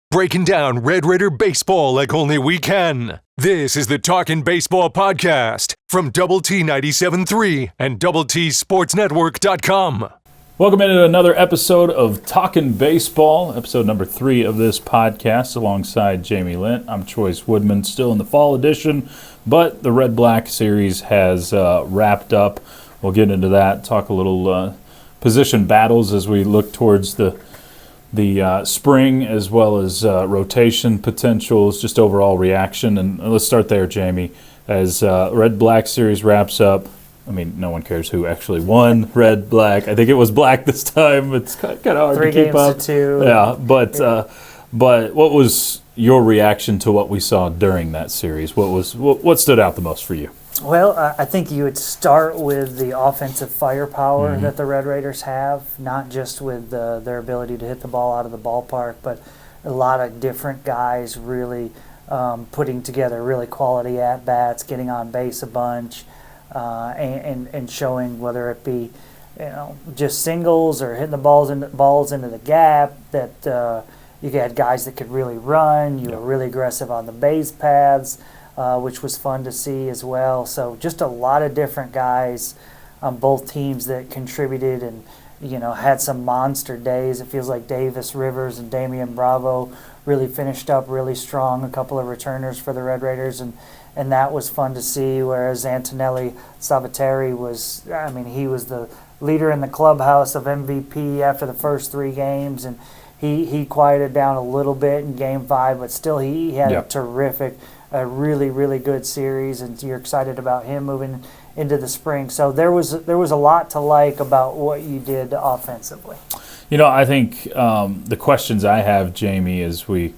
breaking down Red Raider baseball like only we can. This is the Talkin Baseball Podcast from Double T 97.3 and DoubleTSportsNetwork.com. Welcome into another episode of Talkin Baseball, episode number 3 of this podcast, alongside Jamie Lent. I'm Chois Woodman, still in the fall edition, but the Red-Black series has wrapped up. We'll get into that, talk a little position battles as we look towards the spring, as well as rotation potentials, just overall reaction. And let's start there, Jamie. As Red-Black series wraps up, I mean, no one cares who actually won Red-Black. I think it was black this time. It's kind of hard to keep up. 3 games to 2. Yeah, but what was your reaction to what we saw during that series? What stood out the most for you? Well, I think you would start with the offensive firepower that the Red Raiders have, not just with their ability to hit the ball out of the ballpark, but a lot of different guys really putting together really quality at-bats, getting on base a bunch, and showing, whether it be just singles or hitting the balls into the gap, that you had guys that could really run. You were really aggressive on the base paths, which was fun to see as well. So just a lot of different guys on both teams that contributed and had some monster days. It feels like Davis, Rivers, and Damian Bravo really finished up really strong. A couple of returners for the Red Raiders, and that was fun to see. Whereas Antonelli Salvatore he was the leader in the clubhouse of MVP after the first 3 games, and he quieted down a little bit in Game 5, but still he had a really, really good series, and you're excited about him moving into the spring. So there was a lot to like about what you did offensively. I think the questions I have, Jamie, as we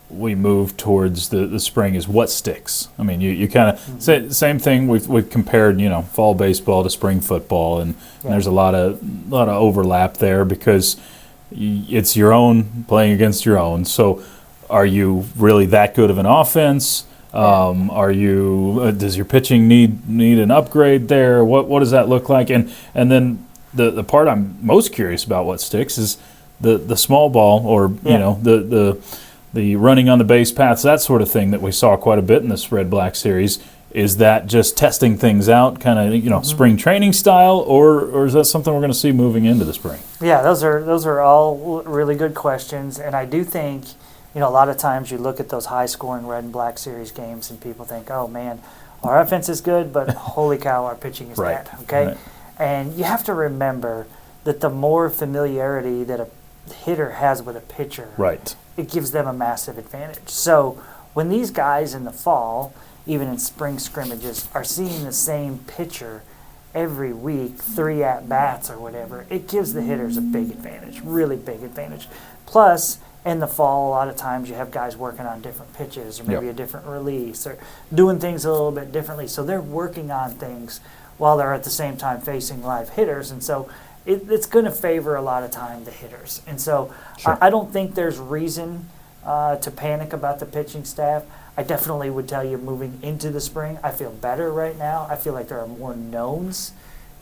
move towards the spring is what sticks. I mean, you kind of say same thing. We've compared fall baseball to spring football, and there's a lot of overlap there because it's your own playing against your own. So are you really that good of an offense? Does your pitching need an upgrade there? What does that look like? And then the part I'm most curious about, what sticks, is the small ball, or the running on the base paths, that sort of thing that we saw quite a bit in this Red-Black series. Is that just testing things out, kind of spring training style, or is that something we're going to see moving into the spring? Yeah, those are all really good questions, and I do think a lot of times you look at those high-scoring Red and Black series games and people think, oh man, our offense is good, but holy cow, our pitching is bad. Okay, right. And you have to remember that the more familiarity that a hitter has with a pitcher, right, it gives them a massive advantage. So when these guys in the fall, even in spring scrimmages, are seeing the same pitcher every week, 3 at-bats or whatever, it gives the hitters a big advantage, really big advantage. Plus, in the fall, a lot of times you have guys working on different pitches or maybe a different release or doing things a little bit differently. So they're working on things while they're at the same time facing live hitters. And so it's going to favor a lot of time the hitters. And so I don't think there's reason to panic about the pitching staff. I definitely would tell you, moving into the spring, I feel better right now. I feel like there are more knowns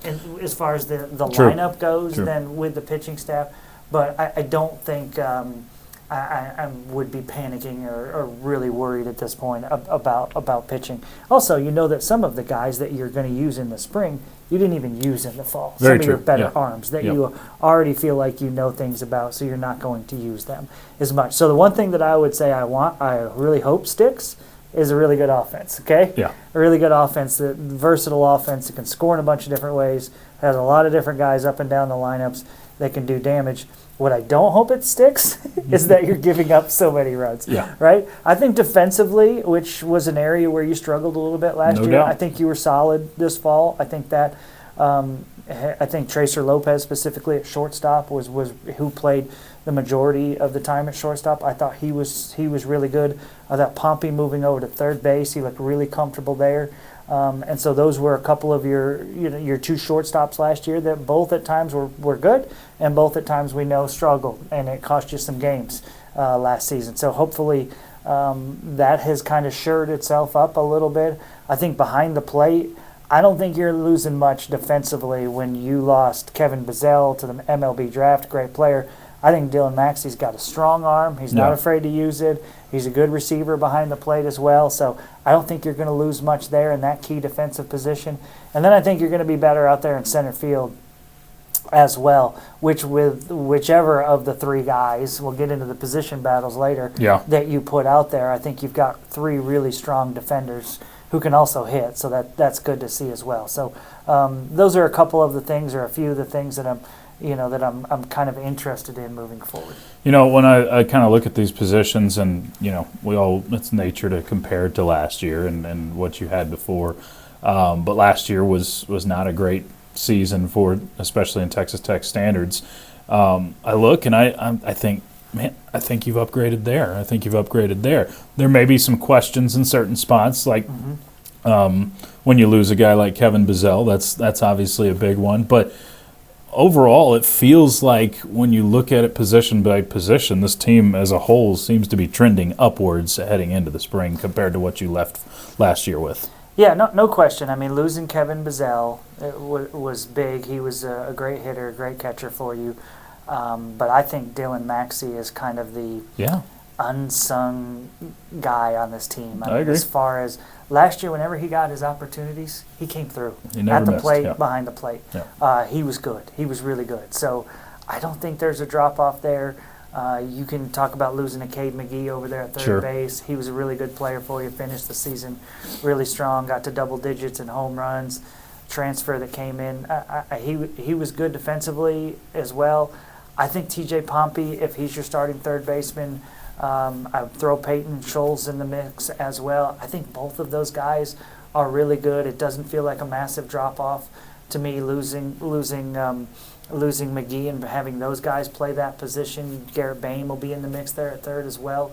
as far as the lineup goes than with the pitching staff. But I don't think I would be panicking or really worried at this point about pitching. Also, that some of the guys that you're going to use in the spring, you didn't even use in the fall. Some of your better arms that you already feel like you know things about, so you're not going to use them as much. So the one thing that I would say I really hope sticks is a really good offense, okay? Yeah. A really good offense, a versatile offense that can score in a bunch of different ways, has a lot of different guys up and down the lineups that can do damage. What I don't hope it sticks is that you're giving up so many runs, right? I think defensively, which was an area where you struggled a little bit last year, I think you were solid this fall. I think that I think Tracer Lopez specifically at shortstop was who played the majority of the time at shortstop. I thought he was really good. I thought Pompey moving over to third base, he looked really comfortable there. And so those were a couple of your 2 shortstops last year that both at times were good and both at times we know struggled, and it cost you some games last season. So hopefully that has kind of shored itself up a little bit. I think behind the plate, I don't think you're losing much defensively when you lost Kevin Bizzell to the MLB draft, great player. I think Dylan Maxey's got a strong arm. He's not Yeah. afraid to use it. He's a good receiver behind the plate as well. So I don't think you're going to lose much there in that key defensive position. And then I think you're going to be better out there in center field as well, which with whichever of the three guys, we'll get into the position battles later, Yeah. that you put out there. I think you've got three really strong defenders who can also hit, so that's good to see as well. So those are a couple of the things, or a few of the things that I'm kind of interested in moving forward. When I kind of look at these positions, and it's nature to compare it to last year and what you had before, but last year was not a great season for, especially in Texas Tech standards. I look and I think, man, I think you've upgraded there. I think you've upgraded there. There may be some questions in certain spots, like when you lose a guy like Kevin Bizzell. That's obviously a big one. But overall, it feels like when you look at it position by position, this team as a whole seems to be trending upwards heading into the spring compared to what you left last year with. Yeah, no question. I mean, losing Kevin Bizzell was big. He was a great hitter, a great catcher for you. But I think Dylan Maxey is kind of the unsung guy on this team. I agree. As far as last year, whenever he got his opportunities, he came through. He never at the missed, plate, yeah. behind the plate. Yeah. He was good. He was really good. So I don't think there's a drop-off there. You can talk about losing a Cade McGee over there at third Sure. base. He was a really good player for you. Finished the season really strong. Got to double digits in home runs. Transfer that came in. He was good defensively as well. I think T.J. Pompey, if he's your starting third baseman, I'd throw Peyton Scholes in the mix as well. I think both of those guys are really good. It doesn't feel like a massive drop-off to me losing McGee and having those guys play that position. Garrett Bain will be in the mix there at third as well.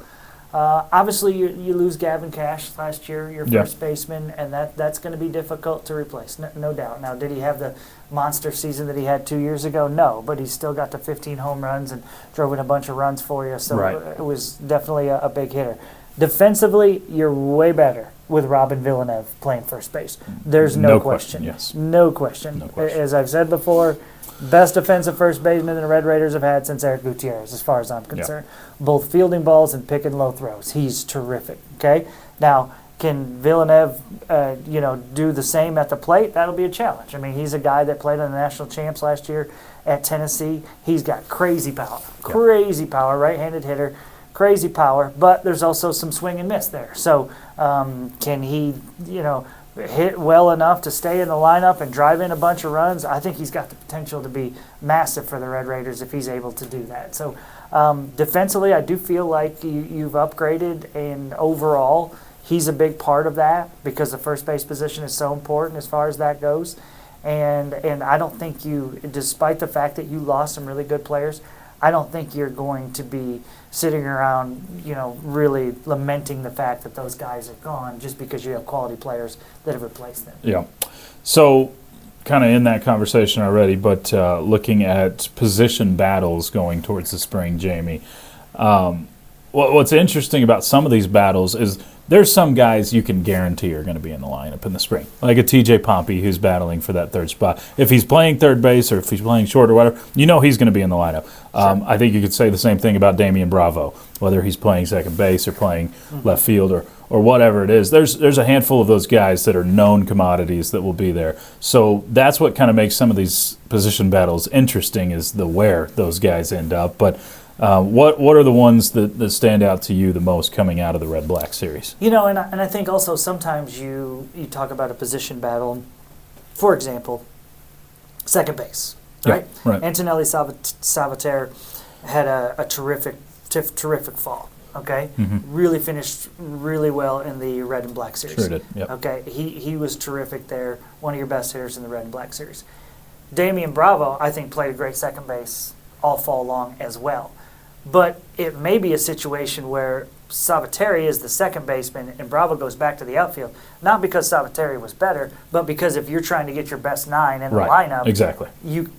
Obviously, you lose Gavin Cash last year, your first baseman, and that's going to be difficult to replace, no doubt. Now, did he have the monster season that he had 2 years ago? No, but he's still got the 15 home runs and drove in a bunch of runs for you, so it was definitely a big hitter. Defensively, you're way better with Robin Villeneuve playing first base. There's no question. Yes. No question. As I've said before, best defensive first baseman the Red Raiders have had since Eric Gutierrez, as far as I'm concerned. Both fielding balls and picking low throws. He's terrific. Okay. Now, can Villeneuve, do the same at the plate? That'll be a challenge. I mean, he's a guy that played on the national champs last year at Tennessee. He's got crazy power, right-handed hitter, crazy power. But there's also some swing and miss there. So, can he, hit well enough to stay in the lineup and drive in a bunch of runs? I think he's got the potential to be massive for the Red Raiders if he's able to do that. So defensively, I do feel like you've upgraded, and overall, he's a big part of that because the first base position is so important as far as that goes. And I don't think you, despite the fact that you lost some really good players, I don't think you're going to be sitting around, really lamenting the fact that those guys are gone just because you have quality players that have replaced them. Yeah. So, kind of in that conversation already, but looking at position battles going towards the spring, Jamie, what's interesting about some of these battles is there's some guys you can guarantee are going to be in the lineup in the spring, like a T.J. Pompey who's battling for that third spot. If he's playing third base or if he's playing short or whatever, he's going to be in the lineup. Sure. I think you could say the same thing about Damian Bravo, whether he's playing second base or playing left field or whatever it is. There's a handful of those guys that are known commodities that will be there. So that's what kind of makes some of these position battles interesting, is the where those guys end up. But what are the ones that stand out to you the most coming out of the Red-Black series? And I think also sometimes you talk about a position battle. For example, second base, right? Yeah, right. Antonelli Salvatore had a terrific fall. Okay, really finished really well in the Red and Black series. Sure did. Yep. Okay, he was terrific there. One of your best hitters in the Red and Black series. Damian Bravo, I think, played a great second base all fall long as well. But it may be a situation where Salvatore is the second baseman and Bravo goes back to the outfield, not because Salvatore was better, but because if you're trying to get your best nine in the lineup, exactly, you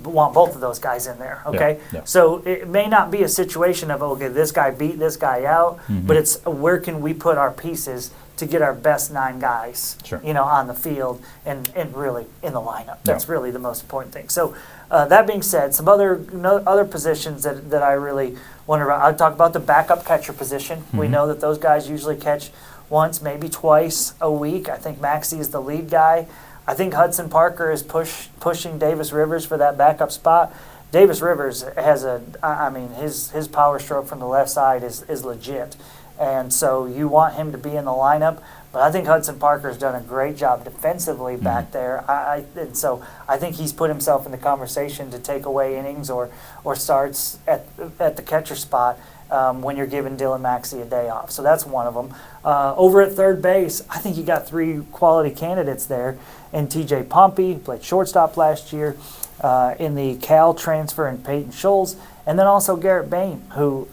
want both of those guys in there. Okay, so it may not be a situation of this guy beat this guy out, but it's where can we put our pieces to get our best 9 guys, Sure. on the field and really in the lineup. That's really the most important thing. So that being said, some other positions that I really wonder about. I'll talk about the backup catcher position. Mm-hmm. We know that those guys usually catch once, maybe twice a week. I think Maxey is the lead guy. I think Hudson Parker is pushing Davis Rivers for that backup spot. Davis Rivers has his power stroke from the left side is legit. And so you want him to be in the lineup. But I think Hudson Parker's done a great job defensively back there. And so I think he's put himself in the conversation to take away innings or starts at the catcher spot when you're giving Dylan Maxey a day off. So that's one of them. Over at third base, I think you got 3 quality candidates there. And TJ Pompey, played shortstop last year, in the Cal transfer, and Peyton Scholes. And then also Garrett Bain, who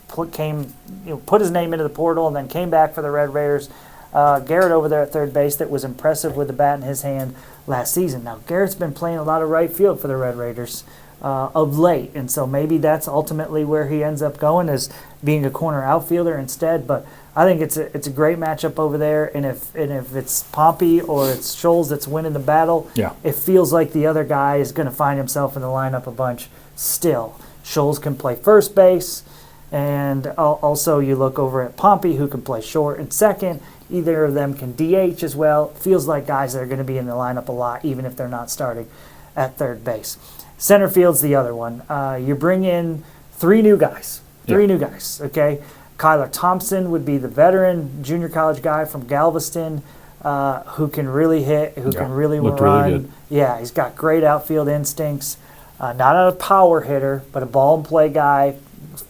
put his name into the portal and then came back for the Red Raiders. Garrett over there at third base that was impressive with the bat in his hand last season. Now, Garrett's been playing a lot of right field for the Red Raiders of late, and so maybe that's ultimately where he ends up going, is being a corner outfielder instead. But I think it's a great matchup over there, and if it's Pompey or it's Scholes that's winning the battle, it feels like the other guy is going to find himself in the lineup a bunch still. Scholes can play first base, and also you look over at Pompey, who can play short and second. Either of them can DH as well. Feels like guys that are going to be in the lineup a lot, even if they're not starting at third base. Center field's the other one. You bring in 3 new guys. Three new guys, okay? Kyler Thompson would be the veteran junior college guy from Galveston, who can really hit, who can really run. Really good. Yeah, he's got great outfield instincts. Not a power hitter, but a ball and play guy,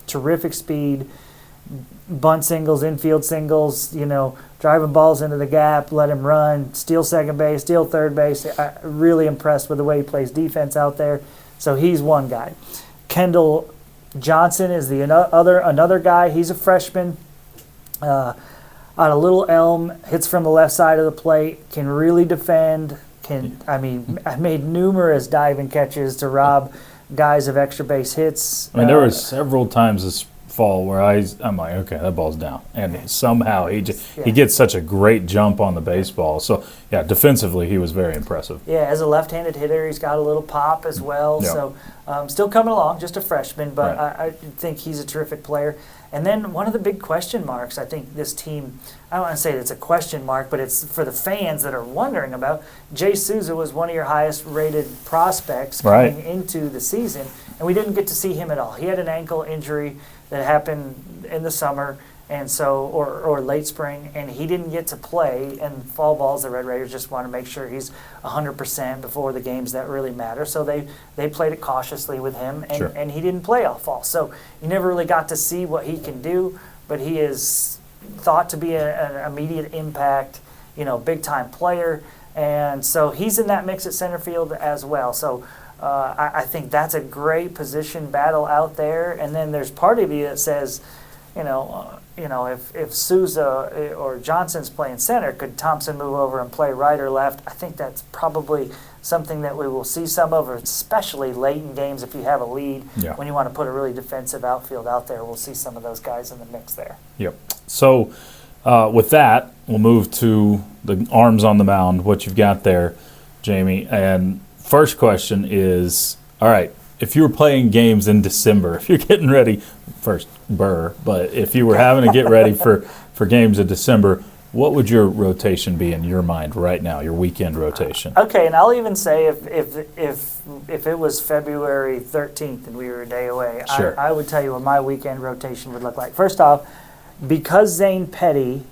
terrific speed, bunt singles, infield singles, driving balls into the gap, let him run, steal second base, steal third base. Really impressed with the way he plays defense out there. So he's one guy. Kendall Johnson is another guy. He's a freshman. Out of Little Elm, hits from the left side of the plate, can really defend. I made numerous diving catches to rob guys of extra base hits. There were several times this fall where I'm like, okay, that ball's down, and somehow he gets such a great jump on the baseball. So yeah, defensively he was very impressive. Yeah, as a left-handed hitter, he's got a little pop as well. Yeah. So still coming along, just a freshman, but right. I think he's a terrific player. And then one of the big question marks, I think this team, I don't want to say it's a question mark, but it's for the fans that are wondering about. Jay Souza was one of your highest rated prospects coming into the season, and we didn't get to see him at all. He had an ankle injury that happened in the summer, and so or late spring, and he didn't get to play in fall balls. The Red Raiders just want to make sure he's 100% before the games that really matter. So they played it cautiously with him, and he didn't play all fall. So you never really got to see what he can do, but he is thought to be an immediate impact, big time player, and so he's in that mix at center field as well. So I think that's a great position battle out there. And then there's part of you that says, if Souza or Johnson's playing center, could Thompson move over and play right or left? I think that's probably something that we will see some of, especially late in games if you have a lead. Yeah. When you want to put a really defensive outfield out there, we'll see some of those guys in the mix there. Yep. So with that, we'll move to the arms on the mound, what you've got there, Jamie. And first question is, all right, if you were playing games in December, if you're getting ready, but if you were having to get ready for games in December, what would your rotation be in your mind right now, your weekend rotation? Okay, and I'll even say if it was February 13th and we were a day away, sure. I would tell you what my weekend rotation would look like. First off, because Zane Petty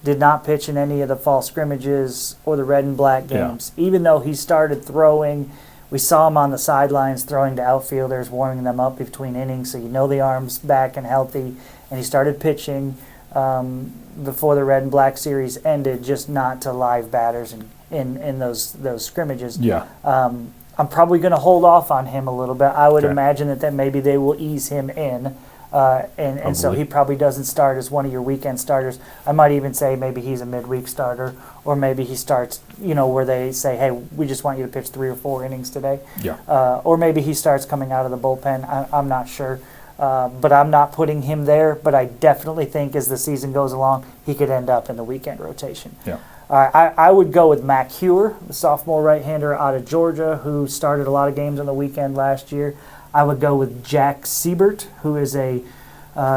did not pitch in any of the fall scrimmages or the red and black games, even though he started throwing. We saw him on the sidelines throwing to outfielders, warming them up between innings, so the arm's back and healthy. And he started pitching before the red and black series ended, just not to live batters in those scrimmages. Yeah. I'm probably going to hold off on him a little bit. I would imagine that maybe they will ease him in. And so he probably doesn't start as one of your weekend starters. I might even say maybe he's a midweek starter, or maybe he starts, where they say, hey, we just want you to pitch 3 or 4 innings today. Yeah. Or maybe he starts coming out of the bullpen. I'm not sure. but I'm not putting him there. But I definitely think as the season goes along, he could end up in the weekend rotation. Yeah. I would go with Mac Hewer, the sophomore right-hander out of Georgia, who started a lot of games on the weekend last year. I would go with Jack Siebert, who is a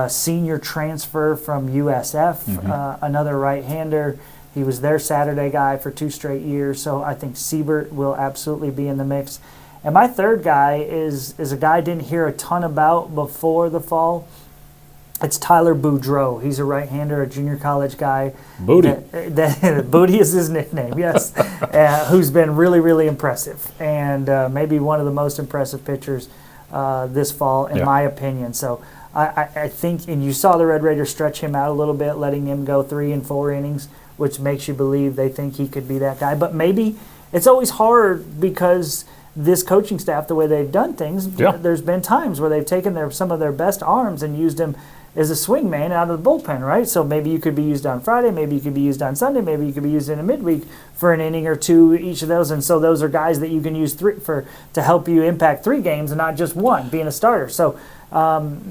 senior transfer from USF, another right-hander. He was their Saturday guy for 2 straight years, so I think Siebert will absolutely be in the mix. And my third guy is a guy I didn't hear a ton about before the fall. It's Tyler Boudreau. He's a right-hander, a junior college guy. Booty. Booty is his nickname, yes. Who's been really, really impressive. And maybe one of the most impressive pitchers this fall, in my opinion. So I think, and you saw the Red Raiders stretch him out a little bit, letting him go 3 and 4 innings, which makes you believe they think he could be that guy. But maybe it's always hard because this coaching staff, the way they've done things, there's been times where they've taken some of their best arms and used him as a swing man out of the bullpen, right? So maybe you could be used on Friday, maybe you could be used on Sunday, maybe you could be used in a midweek for an inning or 2 each of those. And so those are guys that you can use to help you impact 3 games and not just 1, being a starter. So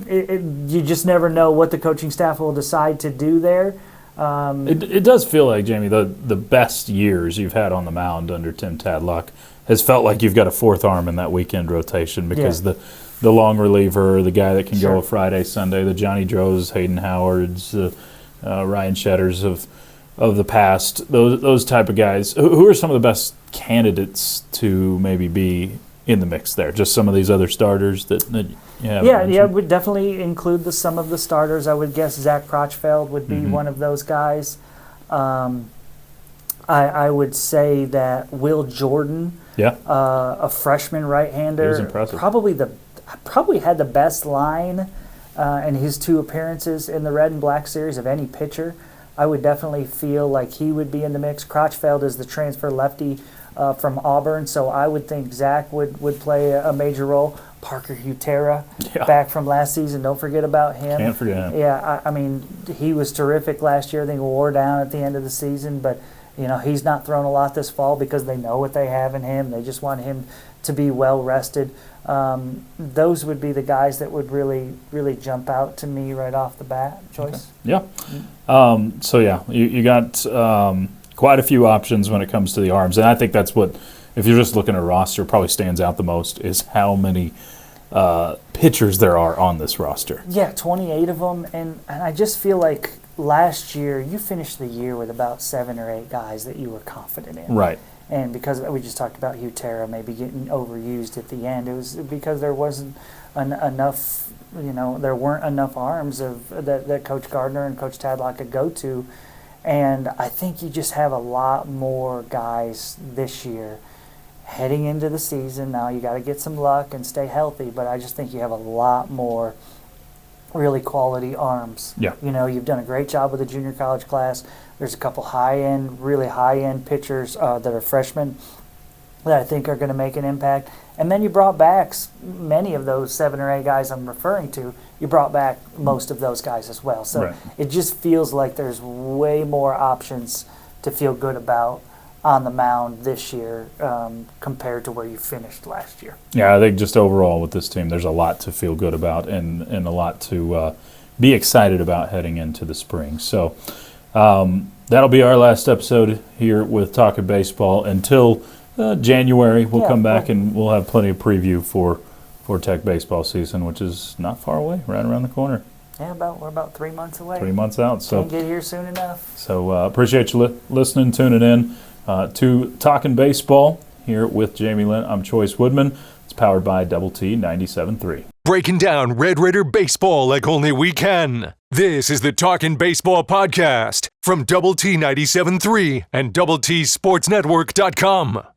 you just never know what the coaching staff will decide to do there. It does feel like, Jamie, the best years you've had on the mound under Tim Tadlock has felt like you've got a 4th arm in that weekend rotation because the long reliever, the guy that can go a Friday, Sunday, the Johnny Droes, Hayden Howards, Ryan Shedders of the past, those type of guys. Who are some of the best candidates to maybe be in the mix there? Just some of these other starters that you have mentioned? Yeah, would definitely include some of the starters. I would guess Zach Crotchfeld would be one of those guys. I would say that Will Jordan, a freshman right-hander, he was impressive. Probably had the best line in his 2 appearances in the Red and Black series of any pitcher. I would definitely feel like he would be in the mix. Crotchfeld is the transfer lefty from Auburn, so I would think Zach would play a major role. Parker Hutera, back from last season. Don't forget about him. Can't forget him. Yeah, I mean, he was terrific last year. I think wore down at the end of the season, but he's not thrown a lot this fall because they know what they have in him. They just want him to be well rested. Those would be the guys that would really, really jump out to me right off the bat. Choice? Okay. Yeah. You got quite a few options when it comes to the arms, and I think that's what, if you're just looking at a roster, probably stands out the most is how many pitchers there are on this roster. Yeah, 28 of them, and I just feel like last year you finished the year with about 7 or 8 guys that you were confident in. Right. And because we just talked about Hutera maybe getting overused at the end, it was because there wasn't enough, there weren't enough arms that Coach Gardner and Coach Tadlock could go to. And I think you just have a lot more guys this year heading into the season. Now you got to get some luck and stay healthy, but I just think you have a lot more really quality arms. Yeah. You've done a great job with the junior college class. There's a couple really high-end pitchers that are freshmen that I think are going to make an impact. And then you brought back many of those 7 or 8 guys I'm referring to. You brought back most of those guys as well. So it just feels like there's way more options to feel good about on the mound this year compared to where you finished last year. Yeah, I think just overall with this team, there's a lot to feel good about and a lot to be excited about heading into the spring. So that'll be our last episode here with Talkin' Baseball until January. We'll come back and we'll have plenty of preview for Tech baseball season, which is not far away, right around the corner. Yeah, we're about 3 months away. 3 months out. So can't get here soon enough. So appreciate you listening, tuning in to Talkin' Baseball here with Jamie Lent. I'm Chois Woodman. It's powered by Double T 97.3. Breaking down Red Raider baseball like only we can. This is the Talkin' Baseball Podcast from Double T 97.3 and DoubleTSportsNetwork.com.